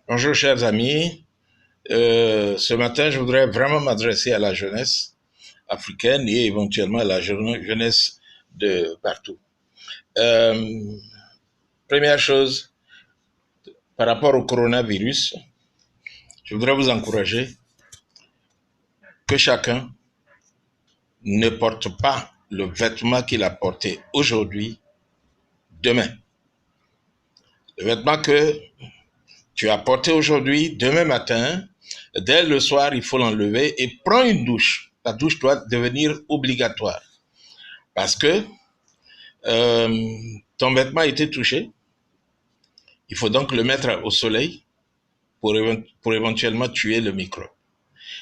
Bonjour chers amis. Ce matin, je voudrais vraiment m'adresser à la jeunesse africaine et éventuellement à la jeunesse de partout. Euh, Première chose, par rapport au coronavirus, je voudrais vous encourager que chacun ne porte pas le vêtement qu'il a porté aujourd'hui, demain. Le vêtement que tu as porté aujourd'hui, demain matin, dès le soir, il faut l'enlever et prends une douche. La douche doit devenir obligatoire parce que ton vêtement a été touché. Il faut donc le mettre au soleil pour éventuellement tuer le microbe.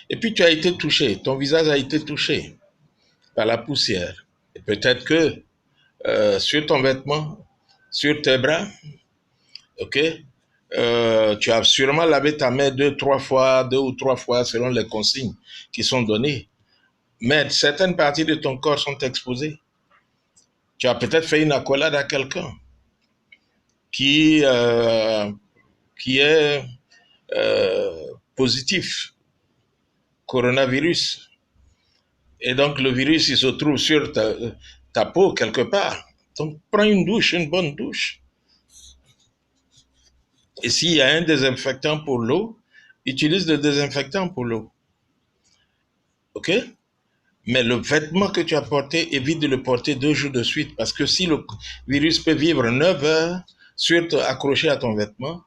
Et puis tu as été touché, ton visage a été touché par la poussière. Et peut-être que sur ton vêtement, sur tes bras, ok, tu as sûrement lavé ta main deux ou trois fois selon les consignes qui sont données. Mais certaines parties de ton corps sont exposées. Tu as peut-être fait une accolade à quelqu'un qui, euh, qui est positif, coronavirus. Et donc le virus, il se trouve sur ta peau quelque part. Donc prends une douche, une bonne douche. Et s'il y a un désinfectant pour l'eau, utilise le désinfectant pour l'eau. OK? Mais le vêtement que tu as porté, évite de le porter 2 jours de suite. Parce que si le virus peut vivre 9 heures accroché à ton vêtement,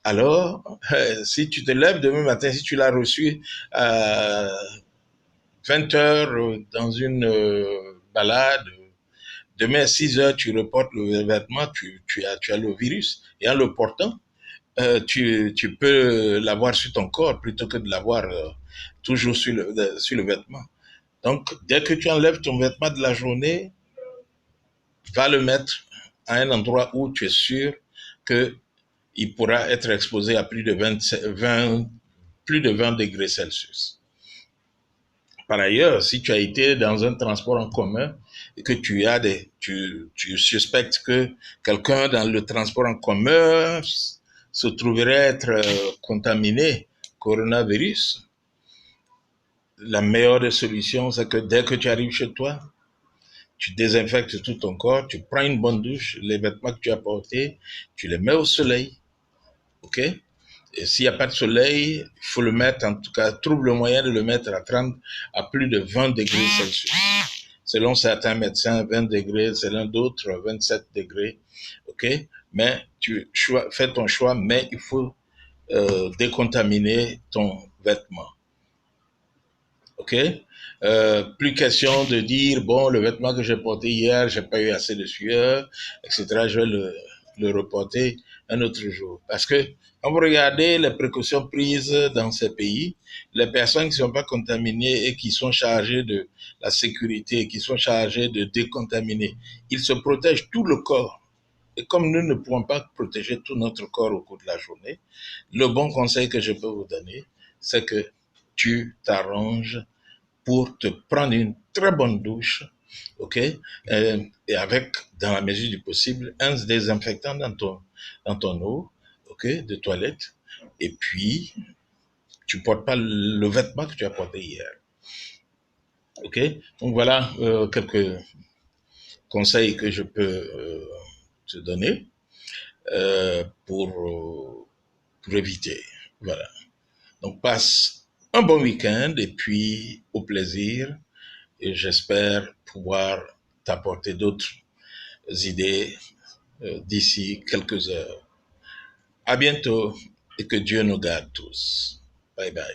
alors si tu te lèves demain matin, si tu l'as reçu à 20 heures dans une balade, demain à 6 heures, tu reportes le vêtement, tu as le virus. Et en le portant, tu peux l'avoir sur ton corps plutôt que de l'avoir toujours sur le vêtement. Donc, dès que tu enlèves ton vêtement de la journée, va le mettre à un endroit où tu es sûr qu'il pourra être exposé à plus de 20 degrés Celsius. Par ailleurs, si tu as été dans un transport en commun et que tu suspectes que quelqu'un dans le transport en commun se trouverait être contaminé coronavirus, la meilleure des solutions, c'est que dès que tu arrives chez toi, tu désinfectes tout ton corps, tu prends une bonne douche, les vêtements que tu as portés, tu les mets au soleil, ok? Et s'il n'y a pas de soleil, il faut le mettre, en tout cas, trouve le moyen de le mettre à plus de 20 degrés Celsius. Selon certains médecins, 20 degrés, selon d'autres, 27 degrés, ok? Mais fais ton choix, mais il faut décontaminer ton vêtement, ok? Plus question de dire, bon, le vêtement que j'ai porté hier, j'ai pas eu assez de sueur, etc. Je vais le reporter un autre jour. Parce que quand vous regardez les précautions prises dans ces pays, les personnes qui ne sont pas contaminées et qui sont chargées de la sécurité, qui sont chargées de décontaminer, ils se protègent tout le corps. Et comme nous ne pouvons pas protéger tout notre corps au cours de la journée, le bon conseil que je peux vous donner, c'est que tu t'arranges pour te prendre une très bonne douche, ok, et avec, dans la mesure du possible, un désinfectant dans ton eau, ok, de toilette, et puis tu portes pas le vêtement que tu as porté hier, ok. Donc voilà quelques conseils que je peux te donner pour éviter. Voilà. Donc passe un bon week-end et puis au plaisir. Et j'espère pouvoir t'apporter d'autres idées d'ici quelques heures. À bientôt et que Dieu nous garde tous. Bye bye.